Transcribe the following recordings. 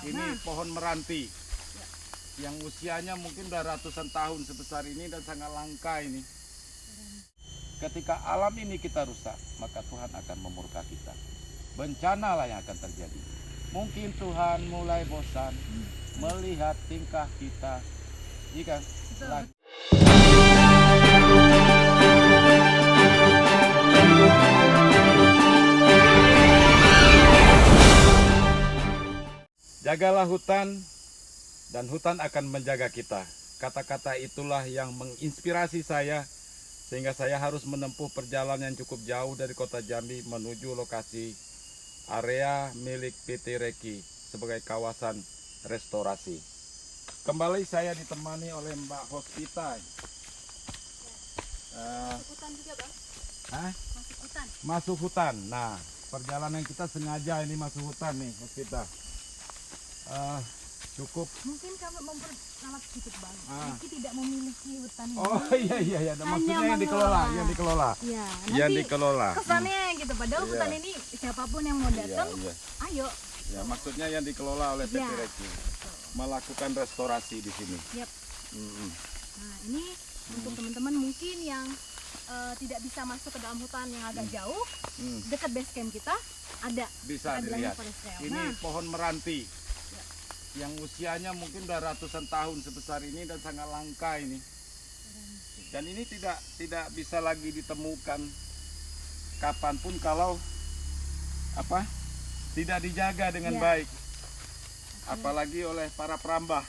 Ini pohon meranti yang usianya mungkin udah ratusan tahun sebesar ini dan sangat langka ini. Ketika alam ini kita rusak, maka Tuhan akan memurka kita. Bencana lah yang akan terjadi. Mungkin Tuhan mulai bosan melihat tingkah kita. Iya kan? Jagalah hutan dan hutan akan menjaga kita. Kata-kata itulah yang menginspirasi saya sehingga saya harus menempuh perjalanan yang cukup jauh dari kota Jambi menuju lokasi area milik PT Reki sebagai kawasan restorasi. Kembali saya ditemani oleh Mbak Hospita. Hutan juga, Bang. Masuk hutan. Masuk hutan. Nah, perjalanan kita sengaja ini masuk hutan nih, Hospita. Cukup. Mungkin kami memperkenalkan sedikit, Bang. Reki tidak memiliki hutan ini. Oh iya. Maksudnya yang dikelola. Iya. Yang Nanti dikelola. kesannya gitu. Padahal Iya. hutan ini siapapun yang mau datang, ayo. Ya, maksudnya yang dikelola oleh PT Iya. Reki. Melakukan restorasi di sini. Yap. Nah, ini untuk teman-teman mungkin yang tidak bisa masuk ke dalam hutan yang agak jauh, dekat base camp kita ada. Bisa Adanya dilihat. forest trail. Ini Nah, pohon meranti yang usianya mungkin udah ratusan tahun sebesar ini dan sangat langka ini. Dan ini tidak bisa lagi ditemukan kapanpun kalau tidak dijaga dengan baik, apalagi oleh para perambah.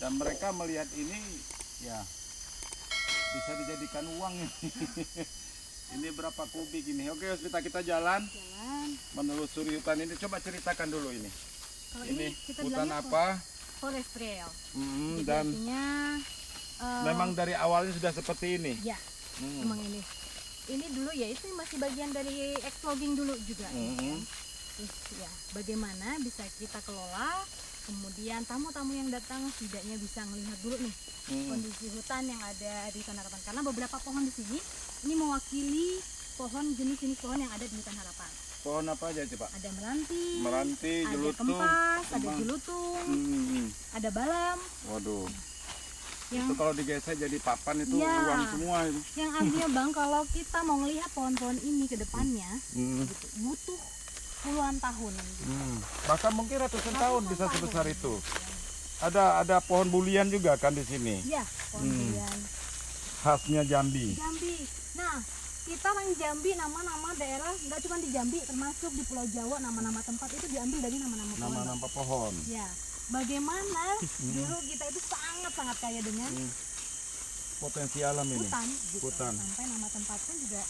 Dan mereka melihat ini ya bisa dijadikan uang ini. Ini berapa kubik ini? Oke, Hospita, kita jalan menelusuri hutan ini. Coba ceritakan dulu ini. kalau Ini kita hutan bilangnya apa? Forest trail. Jadi Dan artinya memang dari awalnya sudah seperti ini. ya, memang ini. Ini dulu ya itu masih bagian dari exlogging dulu juga. Ya kan? Terus ya, bagaimana bisa kita kelola, kemudian tamu-tamu yang datang setidaknya bisa melihat dulu nih kondisi hutan yang ada di Hutan Harapan. Karena beberapa pohon di sini ini mewakili jenis-jenis pohon yang ada di Hutan Harapan. Pohon apa aja coba? Ada meranti, ada jelutung, kempas, ada jelutung, ada balam. Waduh. Yang Itu kalau digesek jadi papan itu Ya. uang semua itu. yang artinya Bang, kalau kita mau melihat pohon-pohon ini ke depannya, gitu, butuh puluhan tahun. Gitu. Bahkan mungkin ratusan tahun bisa tahun. sebesar itu. Ada pohon bulian juga kan di sini. Ya, pohon durian. Khasnya Jambi. Jambi. Nah, kita orang Jambi, nama-nama daerah nggak cuma di Jambi, termasuk di Pulau Jawa, nama-nama tempat itu diambil dari nama-nama pohon. Nama-nama pohon. Ya, bagaimana dulu kita itu sangat-sangat kaya dengan Potensi alam ini. hutan, gitu. Hutan. Sampai nama tempat pun juga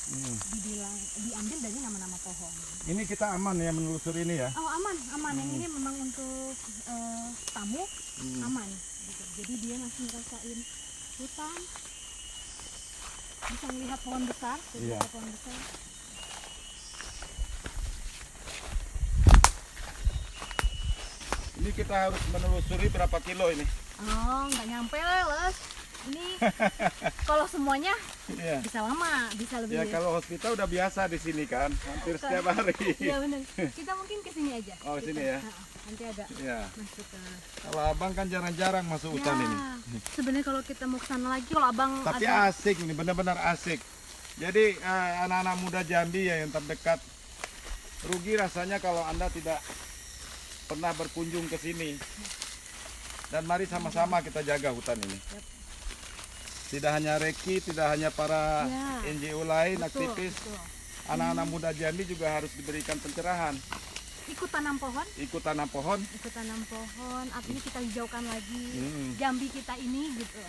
diambil dari nama-nama pohon. Ini kita aman ya menelusuri ini ya. Oh, aman. Yang ini memang untuk tamu aman. Gitu. Jadi dia masih ngerasain hutan, bisa melihat pohon besar, pohon besar. Ini kita harus menelusuri berapa kilo ini? Oh, nggak nyampe Les. Ini kalau semuanya Iya. bisa lama, bisa lebih. Ya kalau Hospita udah biasa di sini kan, hampir setiap hari. Iya benar. Kita mungkin ke sini aja. Oh, Gitu. sini ya? Nanti ada Ya. masuk ke. Kalau abang kan jarang-jarang masuk hutan ini. Sebenarnya kalau kita mau ke sana lagi, kalau abang Tapi ada asik ini, benar-benar asik. Jadi anak-anak muda Jambi ya yang terdekat, rugi rasanya kalau Anda tidak pernah berkunjung ke sini. Dan mari sama-sama kita jaga hutan ini. Tidak hanya Reki, tidak hanya para NGO lain, aktivis, anak-anak muda Jambi juga harus diberikan pencerahan. ikut tanam pohon. Ikut tanam pohon. Ikut tanam pohon, artinya kita hijaukan lagi Jambi kita ini gitu.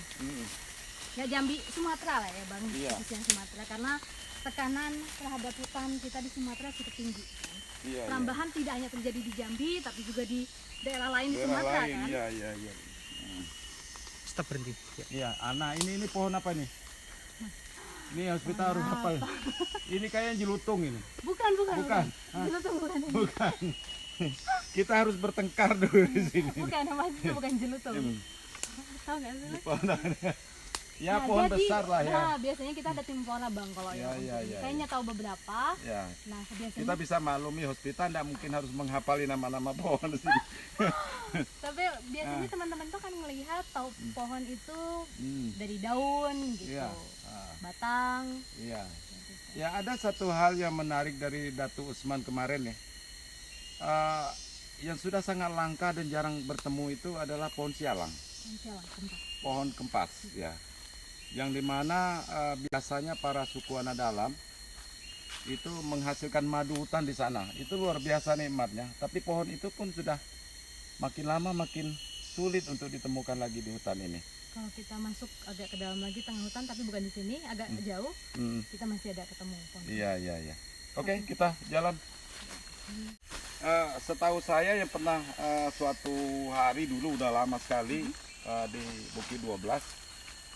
Ya Jambi Sumatera lah ya Bang, khususnya Sumatera, karena tekanan terhadap hutan kita di Sumatera cukup tinggi kan. Perambahan tidak hanya terjadi di Jambi, tapi juga di daerah lain di Sumatera kan. Iya. Stop, berhenti. Iya, anak ini pohon apa nih? Ini Hospita harus apa? Ini kayaknya jelutung ini. Bukan. Bukan. Bukan ini. Bukan. Kita harus bertengkar dulu di sini. Bukan, Mas, itu bukan jelutung. Tahu nggak sih? Ya Nah, pohon jadi, besar lah ya. Nah, biasanya kita ada tim pora bang kalau Ya, yang ya, untuk ini. ya, Kayaknya tahu beberapa. Ya. Nah, biasanya. Kita bisa maklumi hospital tidak mungkin harus menghafali nama-nama pohon di sini. Tapi biasanya teman-teman tuh kan melihat tahu pohon itu Hmm, dari daun gitu, Iya. Ah, batang. iya. Ya ada satu hal yang menarik dari Datu Usman kemarin ya. Yang sudah sangat langka dan jarang bertemu itu adalah pohon sialang, pohon kempas ya. Yang dimana biasanya para suku anak dalam itu menghasilkan madu hutan di sana. Itu luar biasa nikmatnya. Tapi pohon itu pun sudah makin lama makin sulit untuk ditemukan lagi di hutan ini. Kalau kita masuk agak ke dalam lagi tengah hutan, tapi bukan di sini, agak jauh, kita masih ada ketemu pohon. Iya, iya, iya. Oke, kita jalan. Setahu saya yang pernah suatu hari dulu udah lama sekali di Bukit 12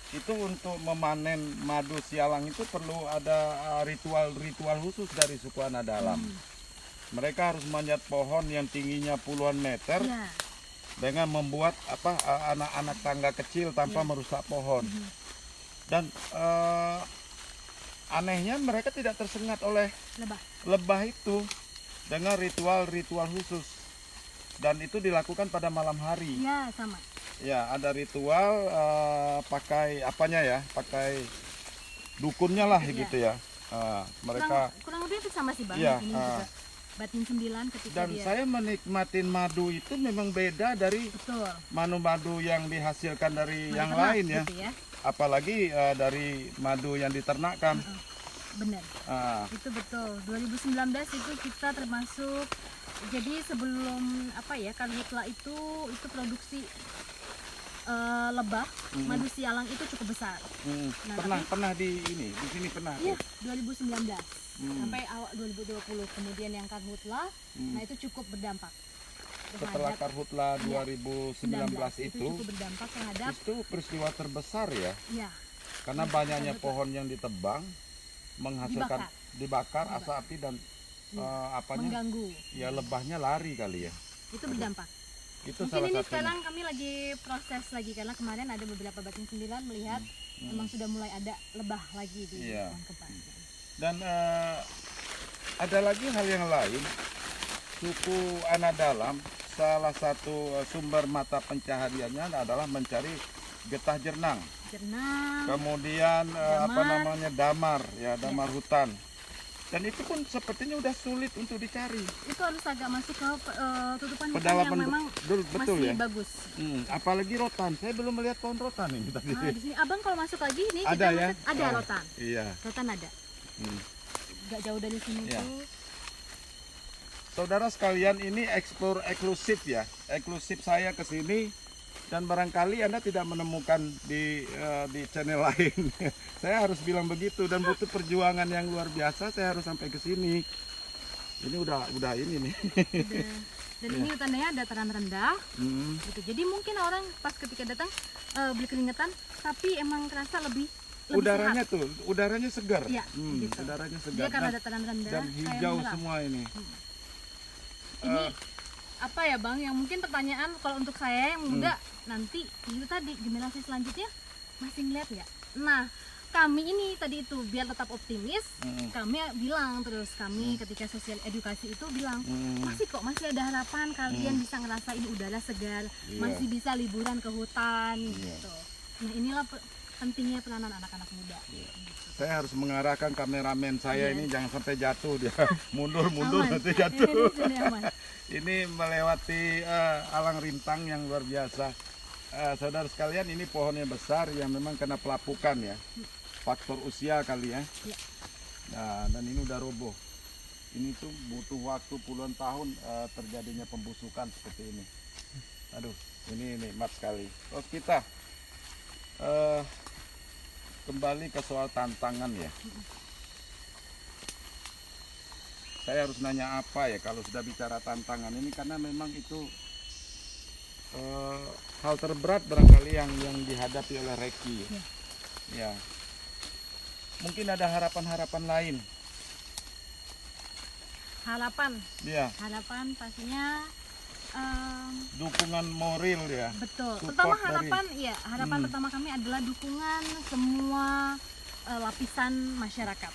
itu untuk memanen madu sialang itu perlu ada ritual-ritual khusus dari suku anak dalam. Mereka harus manjat pohon yang tingginya puluhan meter Ya, dengan membuat anak-anak tangga kecil tanpa merusak pohon. Dan anehnya mereka tidak tersengat oleh lebah. lebah itu dengan ritual-ritual khusus, dan itu dilakukan pada malam hari. Ya, sama. Ya, ada ritual pakai apanya ya, pakai dukunnya lah Iya. gitu ya. Mereka kurang lebih itu sama sih bang. Iya, Ini juga batin 9 ketika dan dia. saya menikmatin madu itu memang beda dari Betul. madu-madu yang dihasilkan dari Madu yang ternak lain ya, gitu ya. apalagi dari madu yang diternakkan. Benar. Ah, Itu betul. 2019 itu kita termasuk, jadi sebelum karhutla itu produksi lebah madu sialang itu cukup besar. Nah, pernah di sini pernah. Iya, 2019 Hmm. sampai awal 2020. Kemudian yang karhutla, nah itu cukup berdampak. Setelah terhadap Karhutla 2019 itu itu cukup berdampak terhadap peristiwa terbesar ya, ya karena banyaknya pohon yang ditebang menghasilkan dibakar asap api dan mengganggu. ya lebahnya lari kali ya. Itu berdampak. Itu Mungkin salah ini satunya. sekarang kami lagi proses lagi karena kemarin ada beberapa batin 9 melihat memang sudah mulai ada lebah lagi di Iya. pohon kempas. Dan ada lagi hal yang lain, suku anak dalam salah satu sumber mata pencahariannya adalah mencari getah jernang, Jernang, kemudian damar ya, damar Ya. hutan. Dan itu pun sepertinya udah sulit untuk dicari. itu harus agak masuk ke tutupan hutan Pedalaman yang memang betul masih ya. bagus. Apalagi rotan. Saya belum melihat pohon rotan ini tadi. Nah, di sini abang kalau masuk lagi nih Ada kita ya? ada Oh, rotan. Iya. Rotan ada. Hmm. Gak jauh dari sini Ya. tuh. Saudara sekalian, ini explore eksklusif ya. Eksklusif saya ke sini dan barangkali Anda tidak menemukan di channel lain. Saya harus bilang begitu dan butuh perjuangan yang luar biasa. Saya harus sampai ke sini. Ini udah ini nih. Dan ini hutannya dataran rendah. Gitu. Jadi mungkin orang pas ketika datang beli keringetan, tapi emang terasa lebih Udaranya sehat. tuh, udaranya segar. Iya, gitu. Udaranya segar. Dia karena Dan- dataran rendah dan kayak hijau mineral. semua ini. Ini apa ya bang? Yang mungkin pertanyaan kalau untuk saya yang muda nanti itu tadi generasi selanjutnya masih ngeliat ya. Nah kami ini tadi itu biar tetap optimis, kami bilang terus ketika sosial edukasi itu bilang masih ada harapan kalian bisa ngerasain udara segar, Iya. masih bisa liburan ke hutan gitu. Nah inilah pentingnya peranan anak-anak muda. Saya harus mengarahkan kameramen saya Iya. ini jangan sampai jatuh dia. mundur Aman. nanti jatuh. Ini sini aman. Ini melewati alang rintang yang luar biasa. Saudara sekalian, ini pohonnya besar yang memang kena pelapukan ya. Faktor usia kali ya. Iya. Nah, dan ini udah roboh. Ini tuh butuh waktu puluhan tahun terjadinya pembusukan seperti ini. Aduh, ini nikmat sekali. Terus kita kembali ke soal tantangan ya. Saya harus nanya apa ya kalau sudah bicara tantangan ini, karena memang itu hal terberat barangkali yang dihadapi oleh Reki. Ya. Mungkin ada harapan-harapan lain. Harapan Ya. harapan pastinya dukungan moral ya. Betul. Support Pertama dari- harapan ya, harapan pertama kami adalah dukungan semua lapisan masyarakat.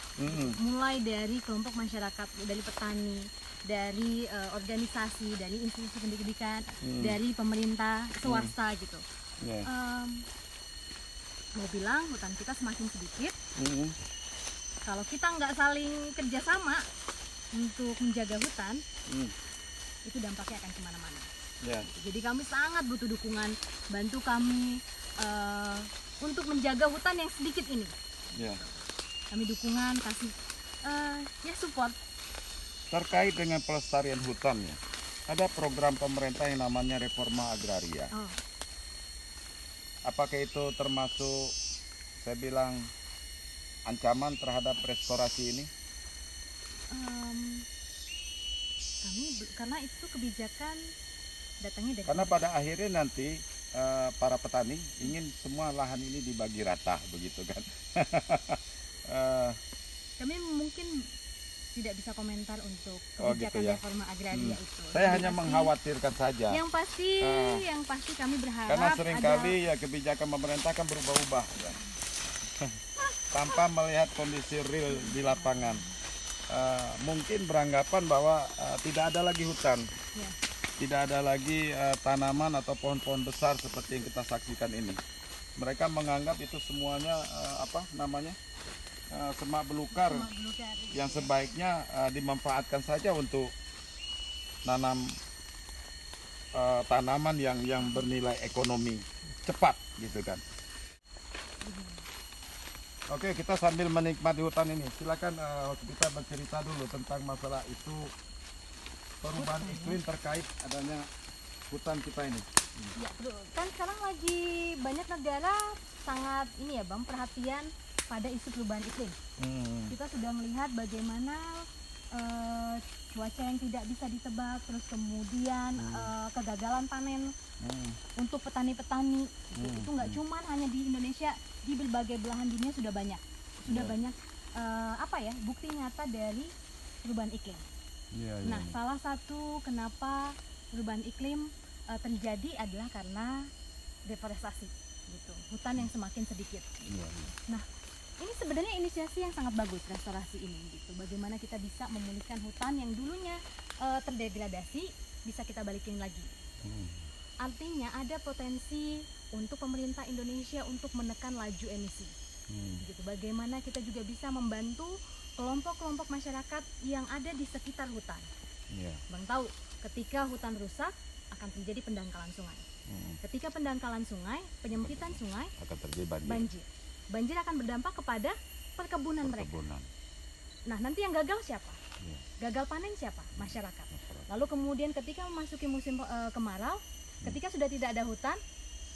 Mulai dari kelompok masyarakat, dari petani, dari organisasi, dari institusi pendidikan, dari pemerintah swasta gitu. Ya. Mau bilang hutan kita semakin sedikit, Mm. kalau kita nggak saling kerjasama untuk menjaga hutan, itu dampaknya akan kemana-mana. Ya. Jadi kami sangat butuh dukungan, bantu kami untuk menjaga hutan yang sedikit ini. Ya. Kami dukungan, kasih ya support. Terkait dengan pelestarian hutan ya, ada program pemerintah yang namanya reforma agraria. Oh, Apakah itu termasuk, saya bilang, ancaman terhadap restorasi ini? karena itu kebijakan datangnya dari Karena pada akhirnya nanti para petani ingin semua lahan ini dibagi rata, begitu kan? kami mungkin tidak bisa komentar untuk Oh, kebijakan gitu ya. reforma agraria itu. Saya Yang hanya pasti- mengkhawatirkan saja. Yang pasti kami berharap Karena ada seringkali ya kebijakan pemerintah kan berubah-ubah ya. Tanpa melihat kondisi real di lapangan. Mungkin beranggapan bahwa tidak ada lagi hutan, ya, tidak ada lagi tanaman atau pohon-pohon besar seperti yang kita saksikan ini. Mereka menganggap itu semuanya semak belukar semua belukar. yang sebaiknya dimanfaatkan saja untuk nanam tanaman yang bernilai ekonomi cepat gitu kan. Oke, kita sambil menikmati hutan ini, silakan kita bercerita dulu tentang masalah isu perubahan iklim terkait adanya hutan kita ini. Ya, kan sekarang lagi banyak negara sangat ini ya Bang, perhatian pada isu perubahan iklim. Kita sudah melihat bagaimana cuaca yang tidak bisa ditebak, terus kemudian kegagalan panen untuk petani-petani. Itu nggak cuman hanya di Indonesia, di berbagai belahan dunia sudah banyak banyak bukti nyata dari perubahan iklim. Nah, salah satu kenapa perubahan iklim terjadi adalah karena deforestasi gitu, hutan yang semakin sedikit. Nah, ini sebenarnya inisiasi yang sangat bagus, restorasi ini gitu. Bagaimana kita bisa memulihkan hutan yang dulunya terdegradasi, bisa kita balikin lagi. Artinya ada potensi untuk pemerintah Indonesia untuk menekan laju emisi. Gitu. Bagaimana kita juga bisa membantu kelompok-kelompok masyarakat yang ada di sekitar hutan. Bang tahu, ketika hutan rusak akan terjadi pendangkalan sungai. Ketika pendangkalan sungai, penyempitan sungai, Akan terjadi banjir. Banjir akan berdampak kepada perkebunan mereka. Nah, nanti yang gagal siapa? Gagal panen siapa? Masyarakat. Lalu kemudian ketika memasuki musim kemarau, ketika sudah tidak ada hutan,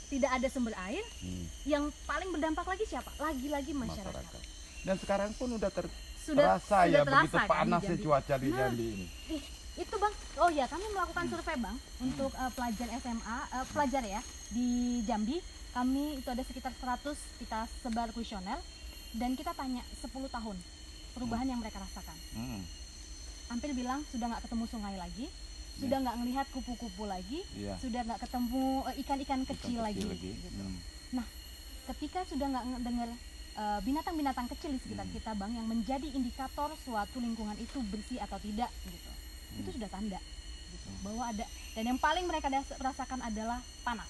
tidak ada sumber air, yang paling berdampak lagi siapa? Lagi-lagi masyarakat. Dan sekarang pun udah Sudah terasa ya terasa begitu kan di panasnya Jambi. cuaca di Nah, Jambi ini. Itu Bang, oh ya kami melakukan survei Bang untuk pelajar SMA, pelajar ya di Jambi. Kami itu ada sekitar 100, kita sebar kuesioner dan kita tanya 10 tahun perubahan yang mereka rasakan. Hampir bilang sudah nggak ketemu sungai lagi, sudah nggak ngelihat kupu-kupu lagi, sudah nggak ketemu ikan-ikan kecil lagi. Gitu. Nah, ketika sudah nggak dengar binatang-binatang kecil di sekitar kita Bang, yang menjadi indikator suatu lingkungan itu bersih atau tidak gitu, itu sudah tanda gitu, bahwa ada. Dan yang paling mereka rasakan adalah panas.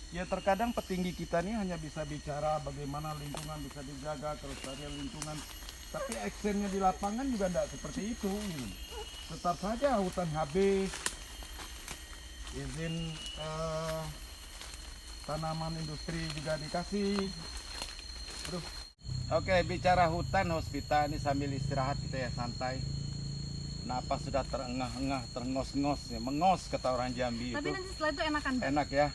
Ya terkadang petinggi kita ini hanya bisa bicara bagaimana lingkungan bisa dijaga, kelestarian lingkungan, tapi actionnya di lapangan juga tidak seperti itu. Tetap saja hutan habis, izin tanaman industri juga dikasih. Aduh. Oke, bicara hutan hospita ini sambil istirahat kita ya, santai. Napas sudah terengah-engah, terengos-ngos ya, mengos kata orang Jambi. Tapi itu nanti setelah itu enakan Bang. enak ya.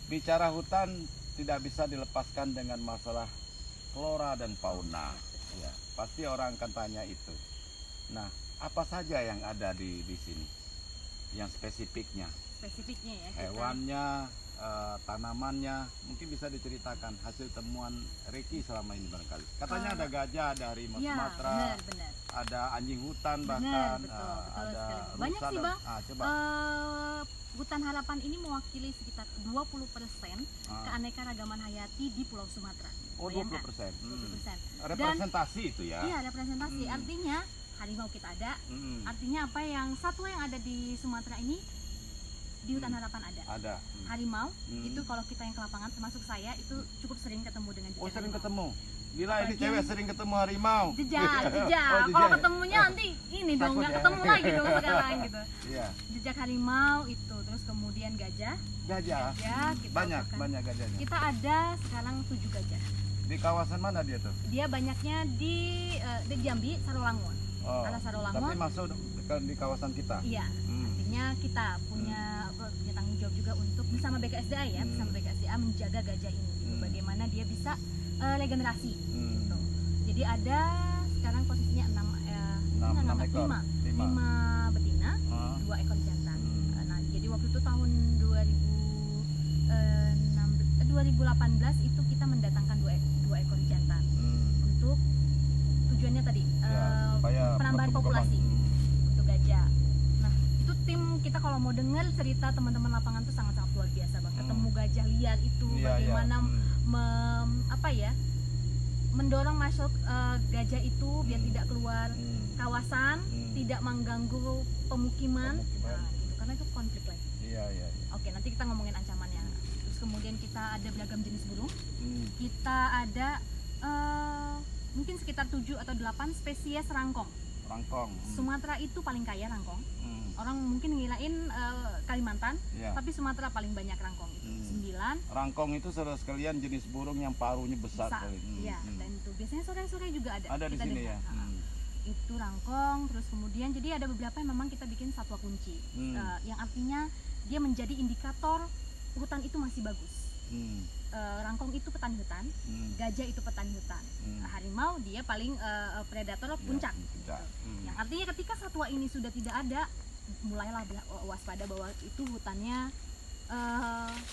Bicara hutan tidak bisa dilepaskan dengan masalah flora dan fauna. Ya, pasti orang akan tanya itu. Nah, apa saja yang ada di sini? Yang spesifiknya, Spesifiknya ya. hewannya, tanamannya, mungkin bisa diceritakan hasil temuan Reki selama ini barangkali. Katanya ada gajah, ada harimau Ya, Sumatera, benar. ada anjing hutan Benar, bahkan, betul ada sekali. rusa Banyak sih dan- Bang. coba. Hutan Harapan ini mewakili sekitar 20% Ah. keanekaragaman hayati di Pulau Sumatera. Oh, Bayangkan, 20%. 20%. Representasi itu ya. Iya, representasi. Hmm. Artinya harimau kita ada. Hmm. Artinya apa, yang satwa yang ada di Sumatera ini di Hutan Harapan ada. Ada. Hmm. Harimau Hmm. itu kalau kita yang ke lapangan, termasuk saya, itu cukup sering ketemu dengan jejak Oh, sering harimau. ketemu. Gila, ini Apalagi cewek yang- sering ketemu harimau. Jejak. Oh, Kalau jejak. ketemunya nanti ini dong, Takut nggak ya. ketemu lagi dong sekarang gitu. Iya. Jejak harimau itu, terus kemudian gajah. Gajah. Gajah kita Banyak, lakukan. banyak gajahnya. Kita ada sekarang 7 gajah. Di kawasan mana dia tuh? Dia banyaknya di Jambi, Sarolangun. Oh. Alas Sarolangun. Tapi masuk di kawasan kita. Iya. Hmm. Artinya kita punya tanggung jawab juga untuk bersama BKSDA ya, Hmm. bersama BKSDA menjaga gajah ini. Gitu. Hmm. Bagaimana dia bisa regenerasi. Hmm. Gitu. Jadi ada sekarang posisinya 6 ekor. 5 5. betina, Ah. 2 ekor jantan. Hmm. Nah, jadi waktu itu tahun 2018 itu kita mendatangkan 2 ekor jantan Hmm. untuk tujuannya tadi Ya, supaya penambahan berkembang. populasi Hmm. untuk gajah. Nah, itu tim kita kalau mau dengar cerita teman-teman lapangan tuh sangat-sangat luar biasa bang. Ketemu gajah liar itu, Iya, iya. bagaimana Hmm. mendorong masuk gajah itu biar Hmm. tidak keluar Hmm. kawasan, Hmm. tidak mengganggu pemukiman. Pemukiman. Nah, gitu. Karena itu konflik lagi. Iya, iya, iya. Oke, nanti kita ngomongin ancamannya. Terus kemudian kita ada beragam jenis burung. Hmm. Kita ada mungkin sekitar 7 atau 8 spesies rangkong. Rangkong. Hmm. Sumatera itu paling kaya rangkong. Hmm. Orang mungkin ngirain Kalimantan, Iya. tapi Sumatera paling banyak rangkong itu. Hmm. 9 Rangkong itu saudara sekalian jenis burung yang paruhnya besar besar. kali. Hmm. Iya, Hmm. dan itu biasanya sore-sore juga ada. Ada di kita sini dengar. ya. Nah, Hmm. Itu rangkong, terus kemudian jadi ada beberapa yang memang kita bikin satwa kunci. Hmm. Yang artinya dia menjadi indikator hutan itu masih bagus. Hmm. Rangkong itu petani hutan, Hmm. gajah itu petani hutan. Hmm. Harimau dia paling predator Iya, puncak. puncak. Hmm. Yang artinya ketika satwa ini sudah tidak ada, mulailah waspada bahwa itu hutannya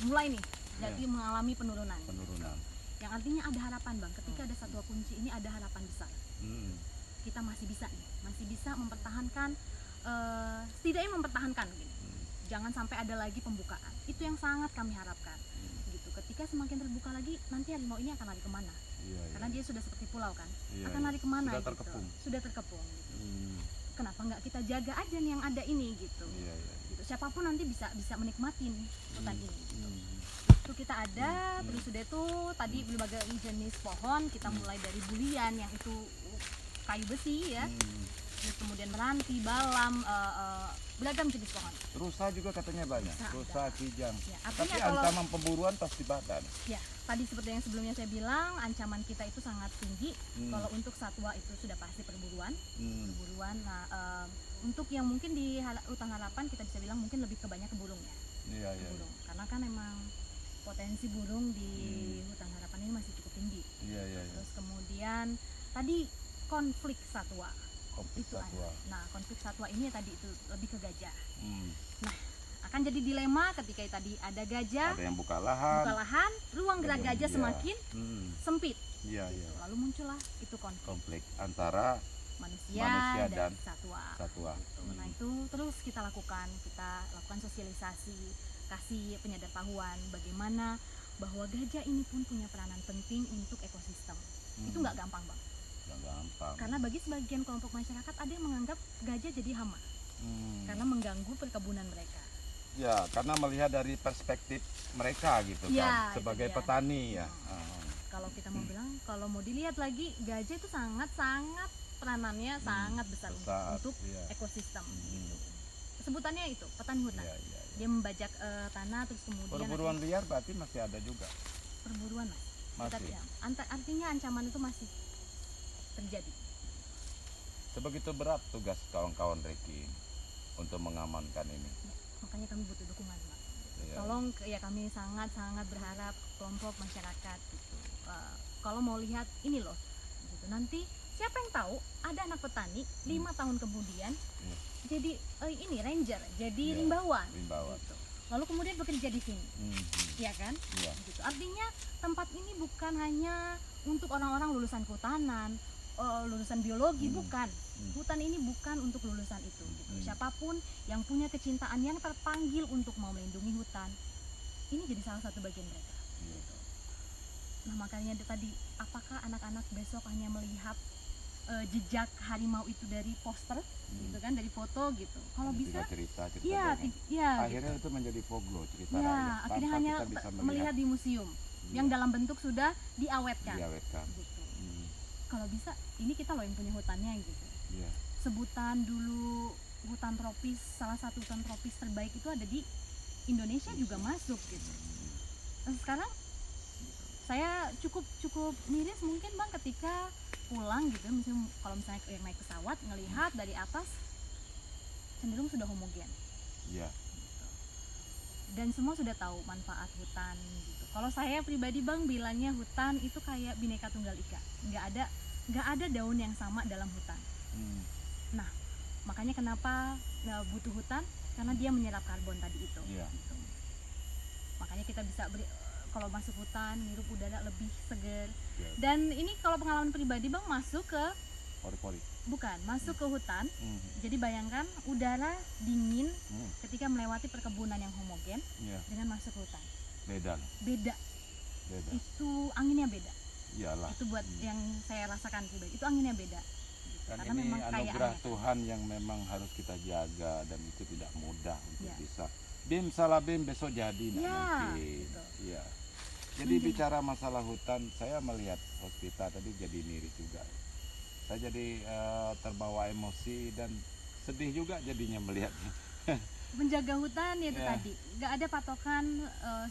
mulai nih jadi Iya. mengalami penurunan. Penurunan. Yang artinya ada harapan bang, ketika ada satwa kunci ini ada harapan besar. Hmm. Kita masih bisa nih, masih bisa mempertahankan, setidaknya mempertahankan gini. Hmm. Jangan sampai ada lagi pembukaan. Itu yang sangat kami harapkan. Gitu. Ketika semakin terbuka lagi, nanti harimau ini akan lari kemana? Iya, iya. Karena dia sudah seperti pulau kan, Iya, akan iya. lari kemana? Sudah gitu. terkepung. Sudah terkepung. Gitu. Hmm. Kenapa nggak kita jaga aja nih yang ada ini gitu? Iya, iya. Gitu. Siapapun nanti bisa menikmatin hutan Hmm. ini. Gitu. Hmm. Itu kita ada, terus sudah itu tadi berbagai jenis pohon. Kita mulai dari bulian yang itu kayu besi ya, Hmm. terus kemudian meranti, balam, beragam jenis pohon. Rusa juga katanya banyak. Rusa Rusa, ada. kijang. Ya, Tapi artinya kalau ancaman pemburuan pasti badan. ya tadi seperti yang sebelumnya saya bilang, ancaman kita itu sangat tinggi. Hmm. Kalau untuk satwa itu sudah pasti perburuan. Hmm. Nah, untuk yang mungkin di hutan harapan kita bisa bilang mungkin lebih kebanyak ke burung ya. Iya, iya. Burung. Karena kan emang potensi burung di hutan harapan ini masih cukup tinggi. Iya, iya, iya. Terus kemudian tadi konflik satwa Konflik itu satwa. ada. Nah, konflik satwa ini tadi itu lebih ke gajah. Hmm. Akan jadi dilema ketika tadi ada gajah, Ada yang buka lahan. buka lahan, ruang gerak Ada- gajah iya. semakin Hmm. sempit. Iya, iya. Lalu muncullah itu konflik Konflik antara manusia Manusia dan dan satwa. satwa. Nah, itu terus kita lakukan sosialisasi, kasih penyadaran bagaimana bahwa gajah ini pun punya peranan penting untuk ekosistem. Itu nggak gampang bang, Nggak gampang. karena bagi sebagian kelompok masyarakat ada yang menganggap gajah jadi hama Hmm. karena mengganggu perkebunan mereka. Ya, karena melihat dari perspektif mereka gitu Ya, kan, itu sebagai dia. petani ya. Kalau kita mau bilang, kalau mau dilihat lagi, gajah itu sangat peranannya sangat besar Besar, untuk iya. ekosistem. Hmm. Gitu. Sebutannya itu petani hutan. Iya, iya, iya. Dia membajak tanah, terus kemudian Perburuan liar berarti masih ada juga. perburuan mas. Kita Masih. bilang, artinya ancaman itu masih terjadi. Sebegitu berat tugas kawan-kawan Reki untuk mengamankan ini. Makanya kami butuh dukungan Pak. Iya. Tolong ya, kami sangat berharap kelompok masyarakat gitu. Kalau mau lihat ini loh, gitu. Nanti siapa yang tahu ada anak petani 5 tahun kemudian jadi ini ranger, jadi Iya, rimbawan. rimbawan. Gitu. Lalu kemudian bekerja di sini, Hmm. ya kan? Iya. Gitu. Artinya tempat ini bukan hanya untuk orang-orang lulusan kehutanan, lulusan biologi, bukan. Hutan ini bukan untuk lulusan itu gitu. Siapapun yang punya kecintaan, yang terpanggil untuk mau melindungi hutan, ini jadi salah satu bagian mereka gitu. Nah makanya tadi, apakah anak-anak besok hanya melihat jejak harimau itu dari poster gitu kan, dari foto gitu. Kalau bisa cerita iya, iya akhirnya gitu. itu menjadi folklore, cerita Ya, rakyat. akhirnya Tanpa hanya kita bisa melihat di museum yang dalam bentuk sudah diawetkan. diawetkan. Gitu. Kalau bisa, ini kita loh yang punya hutannya gitu. Iya. Sebutan dulu hutan tropis, salah satu hutan tropis terbaik itu ada di Indonesia juga masuk gitu. Dan sekarang saya cukup miris mungkin Bang ketika pulang gitu, misalnya kalau misalnya yang naik pesawat ngelihat dari atas cenderung sudah homogen. Iya. Dan semua sudah tahu manfaat hutan gitu. Kalau saya pribadi Bang bilangnya hutan itu kayak bineka tunggal ika, nggak ada daun yang sama dalam hutan. Nah makanya kenapa butuh hutan, karena dia menyerap karbon tadi itu. Iya. Gitu. Makanya kita bisa kalau masuk hutan ngirup udara lebih seger. Iya. Dan ini kalau pengalaman pribadi Bang masuk ke Pori-pori. masuk ke hutan. Jadi bayangkan udara dingin ketika melewati perkebunan yang homogen Iya. dengan masuk ke hutan. Beda. Itu anginnya beda. Iyalah. Itu buat yang saya rasakan pribadi, itu anginnya beda gitu. Dan Karena ini memang anugerah kayaannya. Tuhan yang memang harus kita jaga, dan itu tidak mudah untuk Iya. bisa. Bim salah bim besok jadi nggak Iya, mungkin. gitu. Iya. Jadi bicara masalah hutan, saya melihat hospital tadi jadi miris juga. Saya jadi terbawa emosi dan sedih juga jadinya melihatnya. Menjaga hutan itu Ya. tadi nggak ada patokan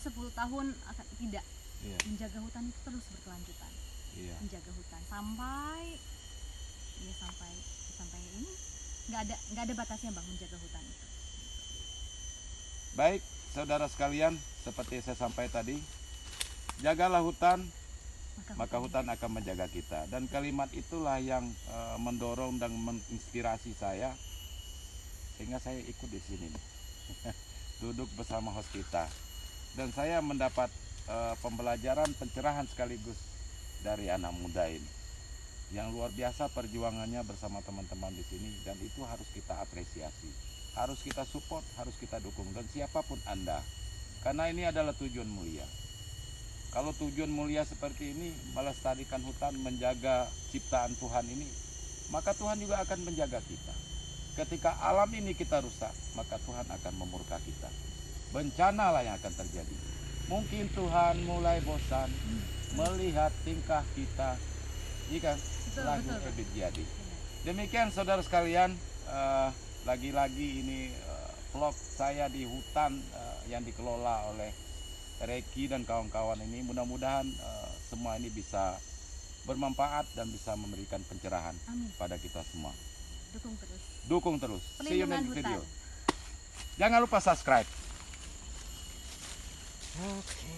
10 tahun akan tidak. Iya. Menjaga hutan itu terus berkelanjutan. Iya. Menjaga hutan sampai ini nggak ada batasnya Bang, menjaga hutan itu. Baik, saudara sekalian, seperti saya sampai tadi, jagalah hutan, maka hutan akan menjaga kita. Dan kalimat itulah yang mendorong dan menginspirasi saya, sehingga saya ikut di sini nih. Duduk bersama hospital, dan saya mendapat pembelajaran, pencerahan sekaligus dari anak muda ini yang luar biasa perjuangannya bersama teman-teman di sini, dan itu harus kita apresiasi, harus kita support, harus kita dukung, dan siapapun Anda, karena ini adalah tujuan mulia. Kalau tujuan mulia seperti ini, melestarikan hutan, menjaga ciptaan Tuhan ini, maka Tuhan juga akan menjaga kita. Ketika alam ini kita rusak, maka Tuhan akan memurka kita. Bencana lah yang akan terjadi. Mungkin Tuhan mulai bosan melihat tingkah kita. Iya kan? Lagu Ebit Jadi. Demikian saudara sekalian, lagi-lagi ini vlog saya di hutan yang dikelola oleh Reki dan kawan-kawan ini. Mudah-mudahan semua ini bisa bermanfaat dan bisa memberikan pencerahan. Amin. Pada kita semua. Dukung terus. See you Pelindungan next video. hutan. Jangan lupa subscribe. Oke.